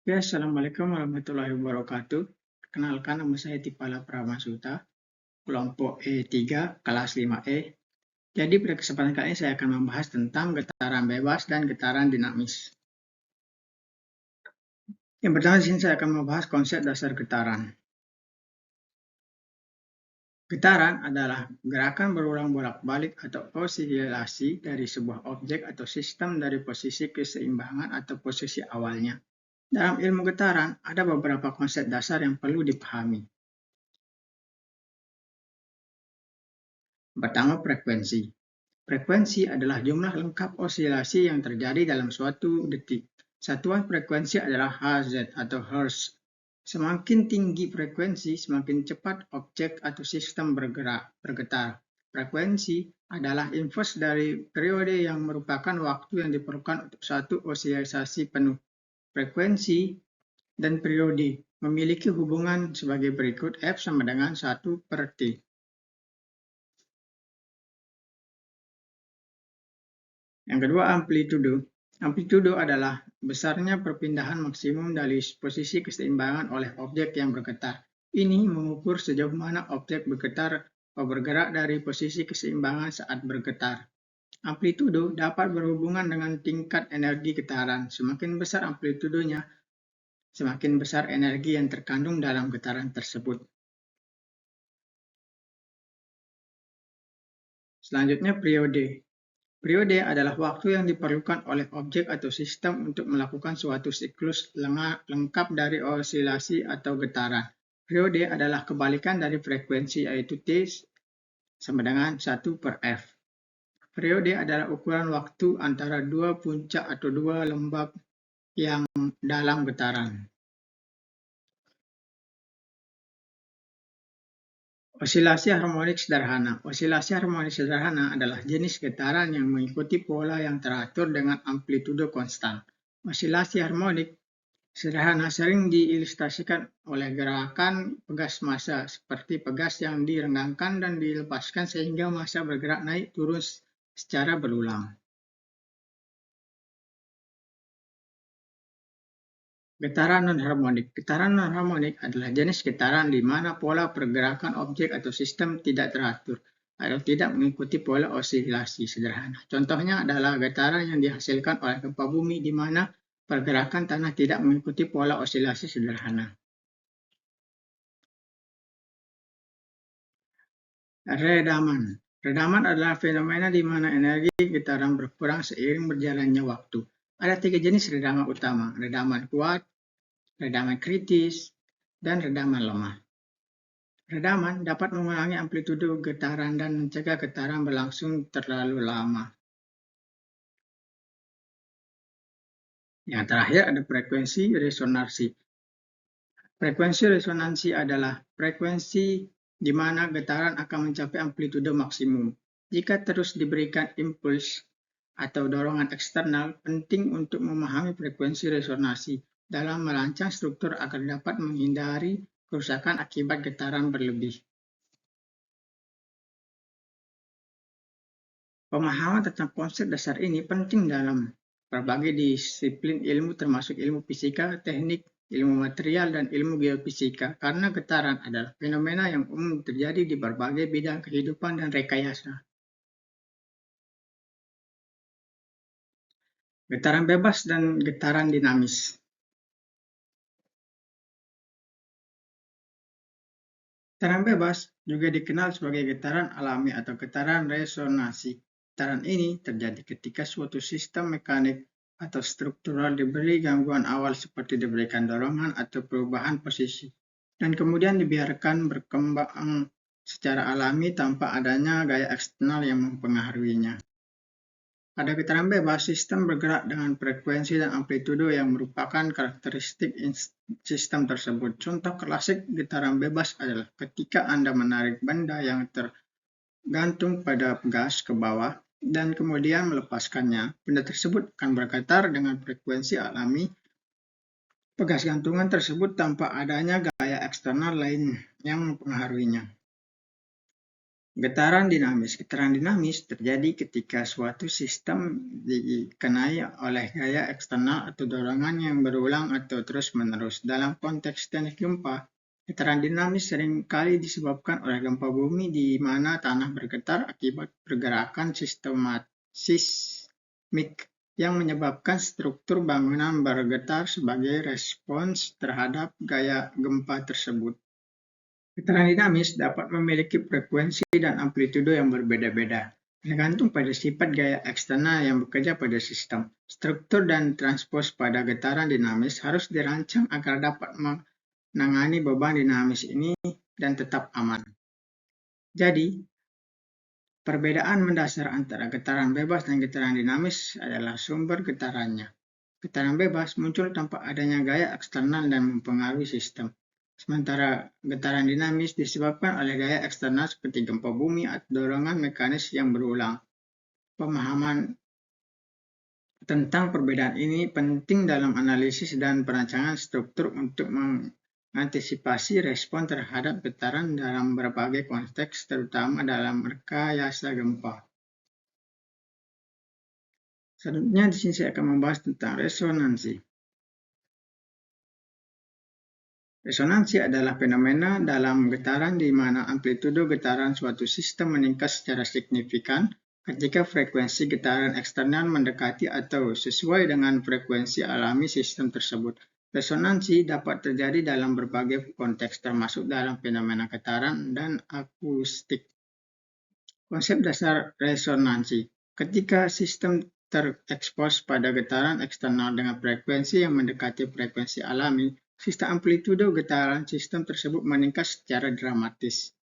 Ya, Assalamualaikum warahmatullahi wabarakatuh. Kenalkan, nama saya Tipala Pramasuta, kelompok E3, kelas 5E. Jadi pada kesempatan kali ini saya akan membahas tentang getaran bebas dan getaran dinamis. Yang pertama di sini saya akan membahas konsep dasar getaran. Getaran adalah gerakan berulang bolak-balik atau osilasi dari sebuah objek atau sistem dari posisi keseimbangan atau posisi awalnya. Dalam ilmu getaran, ada beberapa konsep dasar yang perlu dipahami. Pertama, frekuensi. Frekuensi adalah jumlah lengkap osilasi yang terjadi dalam suatu detik. Satuan frekuensi adalah Hz atau Hertz. Semakin tinggi frekuensi, semakin cepat objek atau sistem bergetar. Frekuensi adalah inverse dari periode yang merupakan waktu yang diperlukan untuk satu osilasi penuh. Frekuensi dan periode memiliki hubungan sebagai berikut: F sama dengan 1/T. Yang kedua, amplitudo. Amplitudo adalah besarnya perpindahan maksimum dari posisi keseimbangan oleh objek yang bergetar. Ini mengukur sejauh mana objek bergetar atau bergerak dari posisi keseimbangan saat bergetar. Amplitudo dapat berhubungan dengan tingkat energi getaran. Semakin besar amplitudonya, semakin besar energi yang terkandung dalam getaran tersebut. Selanjutnya, periode. Periode adalah waktu yang diperlukan oleh objek atau sistem untuk melakukan suatu siklus lengkap dari osilasi atau getaran. Periode adalah kebalikan dari frekuensi, yaitu T sama dengan 1/F. Periode adalah ukuran waktu antara dua puncak atau dua lembab yang dalam getaran. Osilasi harmonik sederhana. Osilasi harmonik sederhana adalah jenis getaran yang mengikuti pola yang teratur dengan amplitudo konstan. Osilasi harmonik sederhana sering diilustrasikan oleh gerakan pegas massa, seperti pegas yang direnggangkan dan dilepaskan sehingga massa bergerak naik turun secara berulang. Getaran non-harmonik. Getaran non-harmonik adalah jenis getaran di mana pola pergerakan objek atau sistem tidak teratur atau tidak mengikuti pola osilasi sederhana. Contohnya adalah getaran yang dihasilkan oleh gempa bumi di mana pergerakan tanah tidak mengikuti pola osilasi sederhana. Redaman. Redaman adalah fenomena di mana energi getaran berkurang seiring berjalannya waktu. Ada 3 jenis redaman utama: redaman kuat, redaman kritis, dan redaman lemah. Redaman dapat mengurangi amplitudo getaran dan mencegah getaran berlangsung terlalu lama. Yang terakhir ada frekuensi resonansi. Frekuensi resonansi adalah frekuensi di mana getaran akan mencapai amplitudo maksimum. Jika terus diberikan impuls atau dorongan eksternal, penting untuk memahami frekuensi resonansi dalam merancang struktur agar dapat menghindari kerusakan akibat getaran berlebih. Pemahaman tentang konsep dasar ini penting dalam berbagai disiplin ilmu termasuk ilmu fisika, teknik, ilmu material, dan ilmu geofisika, karena getaran adalah fenomena yang umum terjadi di berbagai bidang kehidupan dan rekayasa. Getaran bebas dan getaran dinamis. Getaran bebas juga dikenal sebagai getaran alami atau getaran resonansi. Getaran ini terjadi ketika suatu sistem mekanik atau struktural diberi gangguan awal seperti diberikan dorongan atau perubahan posisi, dan kemudian dibiarkan berkembang secara alami tanpa adanya gaya eksternal yang mempengaruhinya. Pada getaran bebas, sistem bergerak dengan frekuensi dan amplitudo yang merupakan karakteristik sistem tersebut. Contoh klasik getaran bebas adalah ketika Anda menarik benda yang tergantung pada gas ke bawah dan kemudian melepaskannya. Benda tersebut akan bergetar dengan frekuensi alami pegas gantungan tersebut tanpa adanya gaya eksternal lain yang mempengaruhinya. Getaran dinamis. Getaran dinamis terjadi ketika suatu sistem dikenai oleh gaya eksternal atau dorongan yang berulang atau terus-menerus. Dalam konteks teknik gempa, getaran dinamis seringkali disebabkan oleh gempa bumi di mana tanah bergetar akibat pergerakan sismik yang menyebabkan struktur bangunan bergetar sebagai respons terhadap gaya gempa tersebut. Getaran dinamis dapat memiliki frekuensi dan amplitudo yang berbeda-beda, tergantung pada sifat gaya eksternal yang bekerja pada sistem. Struktur dan transpos pada getaran dinamis harus dirancang agar dapat menangani beban dinamis ini dan tetap aman. Jadi, perbedaan mendasar antara getaran bebas dan getaran dinamis adalah sumber getarannya. Getaran bebas muncul tanpa adanya gaya eksternal dan mempengaruhi sistem. Sementara getaran dinamis disebabkan oleh gaya eksternal seperti gempa bumi atau dorongan mekanis yang berulang. Pemahaman tentang perbedaan ini penting dalam analisis dan perancangan struktur untuk mengantisipasi respon terhadap getaran dalam berbagai konteks, terutama dalam rekayasa gempa. Selanjutnya di sini saya akan membahas tentang resonansi. Resonansi adalah fenomena dalam getaran di mana amplitudo getaran suatu sistem meningkat secara signifikan ketika frekuensi getaran eksternal mendekati atau sesuai dengan frekuensi alami sistem tersebut. Resonansi dapat terjadi dalam berbagai konteks termasuk dalam fenomena getaran dan akustik. Konsep dasar resonansi. Ketika sistem terekspos pada getaran eksternal dengan frekuensi yang mendekati frekuensi alami, sistem amplitudo getaran sistem tersebut meningkat secara dramatis.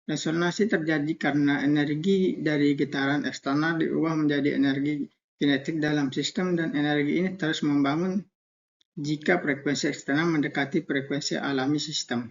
Resonansi terjadi karena energi dari getaran eksternal diubah menjadi energi kinetik dalam sistem dan energi ini terus membangun jika frekuensi eksternal mendekati frekuensi alami sistem.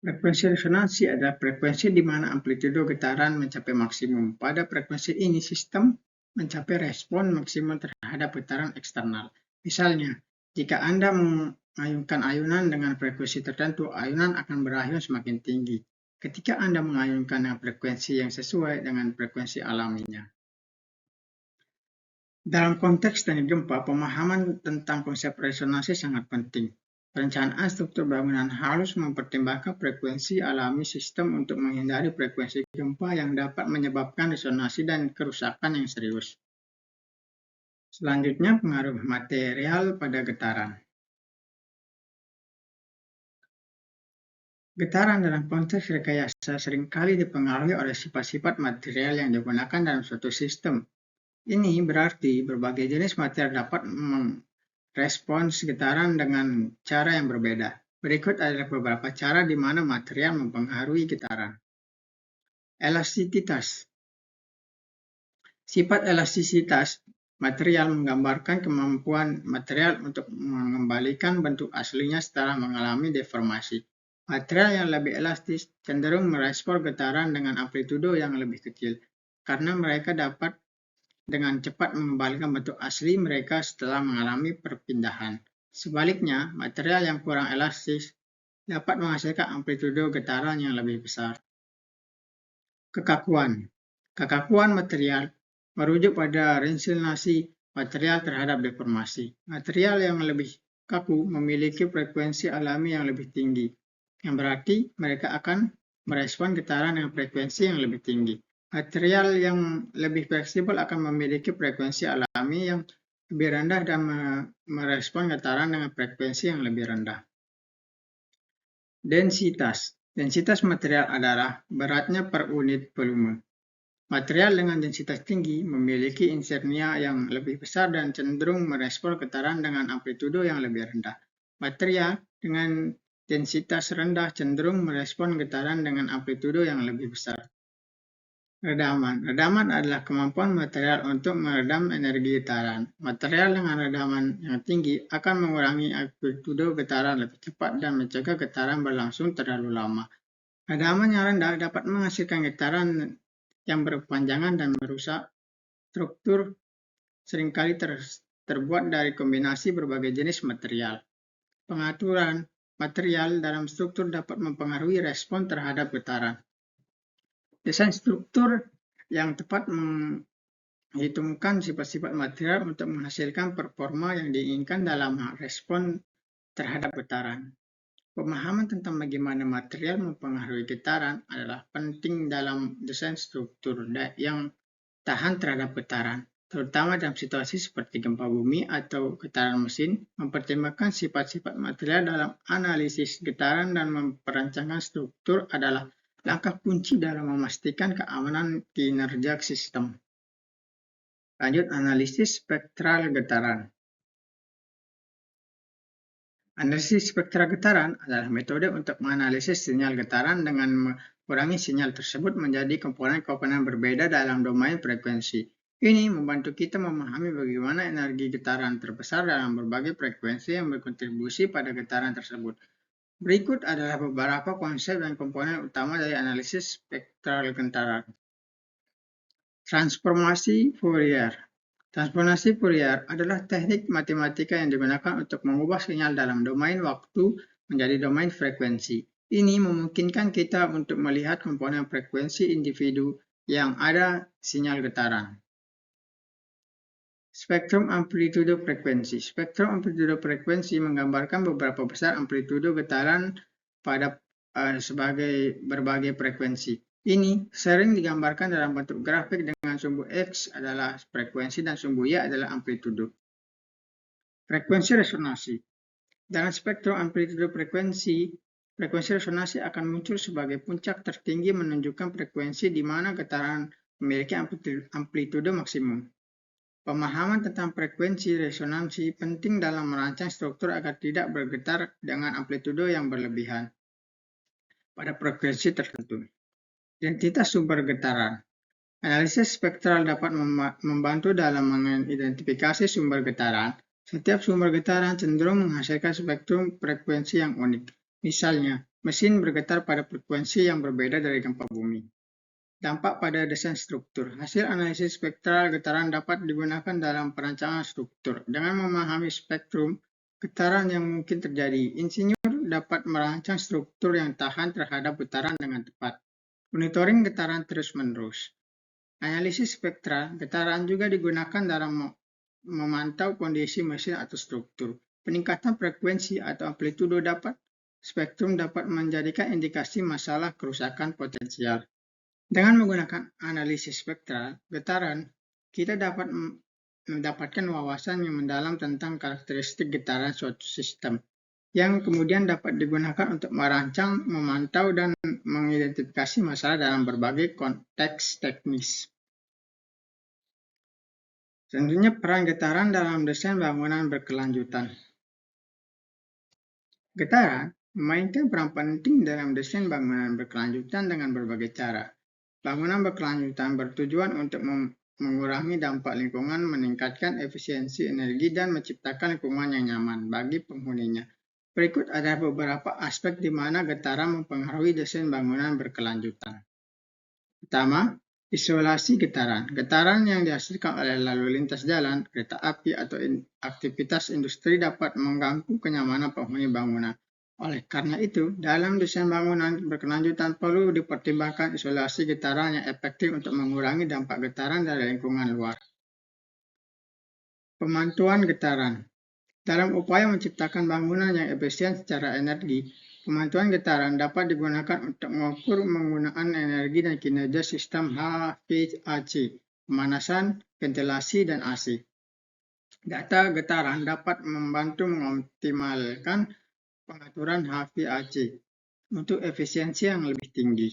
Frekuensi resonansi adalah frekuensi di mana amplitudo getaran mencapai maksimum. Pada frekuensi ini, sistem mencapai respon maksimum terhadap getaran eksternal. Misalnya, jika Anda mengayunkan ayunan dengan frekuensi tertentu, ayunan akan berayun semakin tinggi. Ketika Anda mengayunkan dengan frekuensi yang sesuai dengan frekuensi alaminya. Dalam konteks teknik gempa, pemahaman tentang konsep resonansi sangat penting. Perencanaan struktur bangunan harus mempertimbangkan frekuensi alami sistem untuk menghindari frekuensi gempa yang dapat menyebabkan resonansi dan kerusakan yang serius. Selanjutnya, pengaruh material pada getaran. Getaran dalam konteks rekayasa seringkali dipengaruhi oleh sifat-sifat material yang digunakan dalam suatu sistem. Ini berarti berbagai jenis material dapat merespons getaran dengan cara yang berbeda. Berikut adalah beberapa cara di mana material mempengaruhi getaran. Elastisitas. Sifat elastisitas material menggambarkan kemampuan material untuk mengembalikan bentuk aslinya setelah mengalami deformasi. Material yang lebih elastis cenderung merespon getaran dengan amplitudo yang lebih kecil, karena mereka dapat dengan cepat mengembalikan bentuk asli mereka setelah mengalami perpindahan. Sebaliknya, material yang kurang elastis dapat menghasilkan amplitudo getaran yang lebih besar. Kekakuan. Kekakuan material merujuk pada resiliensi material terhadap deformasi. Material yang lebih kaku memiliki frekuensi alami yang lebih tinggi, yang berarti mereka akan merespon getaran dengan frekuensi yang lebih tinggi. Material yang lebih fleksibel akan memiliki frekuensi alami yang lebih rendah dan merespon getaran dengan frekuensi yang lebih rendah. Densitas. Densitas material adalah beratnya per unit volume. Material dengan densitas tinggi memiliki inersia yang lebih besar dan cenderung merespon getaran dengan amplitudo yang lebih rendah. Material dengan densitas rendah cenderung merespon getaran dengan amplitudo yang lebih besar. Redaman. Redaman adalah kemampuan material untuk meredam energi getaran. Material dengan redaman yang tinggi akan mengurangi amplitudo getaran lebih cepat dan mencegah getaran berlangsung terlalu lama. Redaman yang rendah dapat menghasilkan getaran yang berkepanjangan dan merusak struktur, seringkali terbuat dari kombinasi berbagai jenis material. Pengaturan material dalam struktur dapat mempengaruhi respon terhadap getaran. Desain struktur yang tepat menghitungkan sifat-sifat material untuk menghasilkan performa yang diinginkan dalam respon terhadap getaran. Pemahaman tentang bagaimana material mempengaruhi getaran adalah penting dalam desain struktur yang tahan terhadap getaran, terutama dalam situasi seperti gempa bumi atau getaran mesin. Mempertimbangkan sifat-sifat material dalam analisis getaran dan memperancangkan struktur adalah langkah kunci dalam memastikan keamanan kinerja sistem. Lanjut, analisis spektral getaran. Analisis spektra getaran adalah metode untuk menganalisis sinyal getaran dengan mengurangi sinyal tersebut menjadi komponen-komponen berbeda dalam domain frekuensi. Ini membantu kita memahami bagaimana energi getaran terbesar dalam berbagai frekuensi yang berkontribusi pada getaran tersebut. Berikut adalah beberapa konsep dan komponen utama dari analisis spektral getaran. Transformasi Fourier. Transformasi Fourier adalah teknik matematika yang digunakan untuk mengubah sinyal dalam domain waktu menjadi domain frekuensi. Ini memungkinkan kita untuk melihat komponen frekuensi individu yang ada sinyal getaran. Spektrum amplitudo frekuensi. Spektrum amplitudo frekuensi menggambarkan beberapa besar amplitudo getaran pada sebagai berbagai frekuensi. Ini sering digambarkan dalam bentuk grafik dengan sumbu X adalah frekuensi dan sumbu Y adalah amplitudo. Frekuensi resonansi. Dalam spektrum amplitudo frekuensi resonansi akan muncul sebagai puncak tertinggi menunjukkan frekuensi di mana getaran memiliki amplitudo maksimum. Pemahaman tentang frekuensi resonansi penting dalam merancang struktur agar tidak bergetar dengan amplitudo yang berlebihan pada frekuensi tertentu. Identitas sumber getaran. Analisis spektral dapat membantu dalam mengidentifikasi sumber getaran. Setiap sumber getaran cenderung menghasilkan spektrum frekuensi yang unik. Misalnya, mesin bergetar pada frekuensi yang berbeda dari gempa bumi. Dampak pada desain struktur. Hasil analisis spektral getaran dapat digunakan dalam perancangan struktur. Dengan memahami spektrum getaran yang mungkin terjadi, insinyur dapat merancang struktur yang tahan terhadap getaran dengan tepat. Monitoring getaran terus-menerus. Analisis spektral getaran juga digunakan dalam memantau kondisi mesin atau struktur. Peningkatan frekuensi atau amplitudo spektrum dapat menjadikan indikasi masalah kerusakan potensial. Dengan menggunakan analisis spektral getaran, kita dapat mendapatkan wawasan yang mendalam tentang karakteristik getaran suatu sistem, yang kemudian dapat digunakan untuk merancang, memantau, dan mengidentifikasi masalah dalam berbagai konteks teknis. Tentunya peran getaran dalam desain bangunan berkelanjutan. Getaran memainkan peran penting dalam desain bangunan berkelanjutan dengan berbagai cara. Bangunan berkelanjutan bertujuan untuk mengurangi dampak lingkungan, meningkatkan efisiensi energi, dan menciptakan lingkungan yang nyaman bagi penghuninya. Berikut ada beberapa aspek di mana getaran mempengaruhi desain bangunan berkelanjutan. Pertama, isolasi getaran. Getaran yang dihasilkan oleh lalu lintas jalan, kereta api, atau aktivitas industri dapat mengganggu kenyamanan penghuni bangunan. Oleh karena itu, dalam desain bangunan berkelanjutan perlu dipertimbangkan isolasi getaran yang efektif untuk mengurangi dampak getaran dari lingkungan luar. Pemantuan getaran. Dalam upaya menciptakan bangunan yang efisien secara energi, pemantuan getaran dapat digunakan untuk mengukur penggunaan energi dan kinerja sistem HVAC, pemanasan, ventilasi, dan AC. Data getaran dapat membantu mengoptimalkan pengaturan HVAC untuk efisiensi yang lebih tinggi.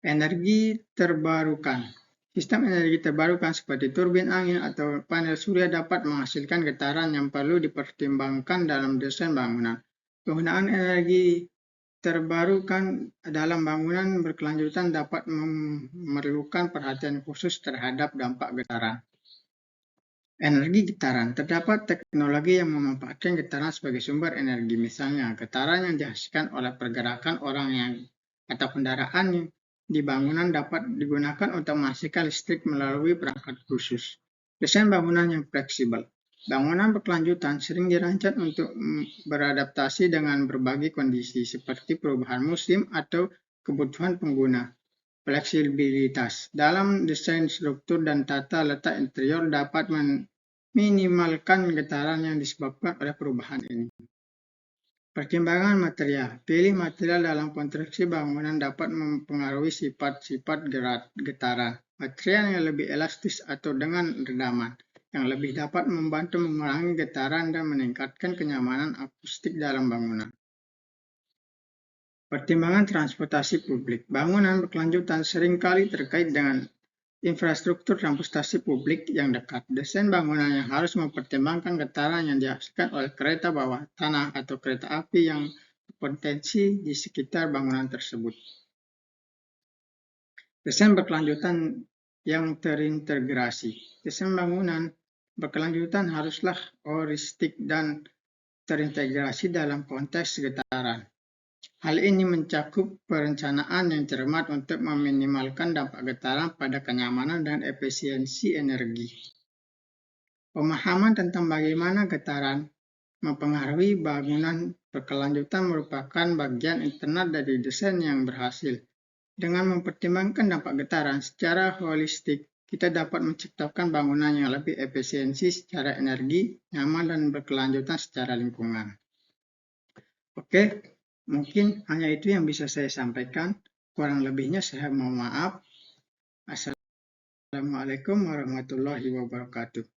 Energi terbarukan. Sistem energi terbarukan seperti turbin angin atau panel surya dapat menghasilkan getaran yang perlu dipertimbangkan dalam desain bangunan. Penggunaan energi terbarukan dalam bangunan berkelanjutan dapat memerlukan perhatian khusus terhadap dampak getaran. Energi getaran. Terdapat teknologi yang memanfaatkan getaran sebagai sumber energi. Misalnya, getaran yang dihasilkan oleh pergerakan orang atau kendaraan di bangunan dapat digunakan untuk menghasilkan listrik melalui perangkat khusus. Desain bangunan yang fleksibel. Bangunan berkelanjutan sering dirancang untuk beradaptasi dengan berbagai kondisi seperti perubahan musim atau kebutuhan pengguna. fleksibilitas dalam desain struktur dan tata letak interior dapat meminimalkan getaran yang disebabkan oleh perubahan ini. Pertimbangan material. Pilih material dalam konstruksi bangunan dapat mempengaruhi sifat-sifat getaran. Material yang lebih elastis atau dengan redaman, yang lebih dapat membantu mengurangi getaran dan meningkatkan kenyamanan akustik dalam bangunan. Pertimbangan transportasi publik. Bangunan berkelanjutan seringkali terkait dengan infrastruktur transportasi publik yang dekat. Desain bangunan yang harus mempertimbangkan getaran yang dihasilkan oleh kereta bawah tanah atau kereta api yang berpotensi di sekitar bangunan tersebut. Desain berkelanjutan yang terintegrasi. Desain bangunan berkelanjutan haruslah holistik dan terintegrasi dalam konteks getaran. Hal ini mencakup perencanaan yang cermat untuk meminimalkan dampak getaran pada kenyamanan dan efisiensi energi. Pemahaman tentang bagaimana getaran mempengaruhi bangunan berkelanjutan merupakan bagian internal dari desain yang berhasil. Dengan mempertimbangkan dampak getaran secara holistik, kita dapat menciptakan bangunan yang lebih efisiensi secara energi, nyaman, dan berkelanjutan secara lingkungan. Oke. Mungkin hanya itu yang bisa saya sampaikan. Kurang lebihnya saya mohon maaf. Assalamualaikum warahmatullahi wabarakatuh.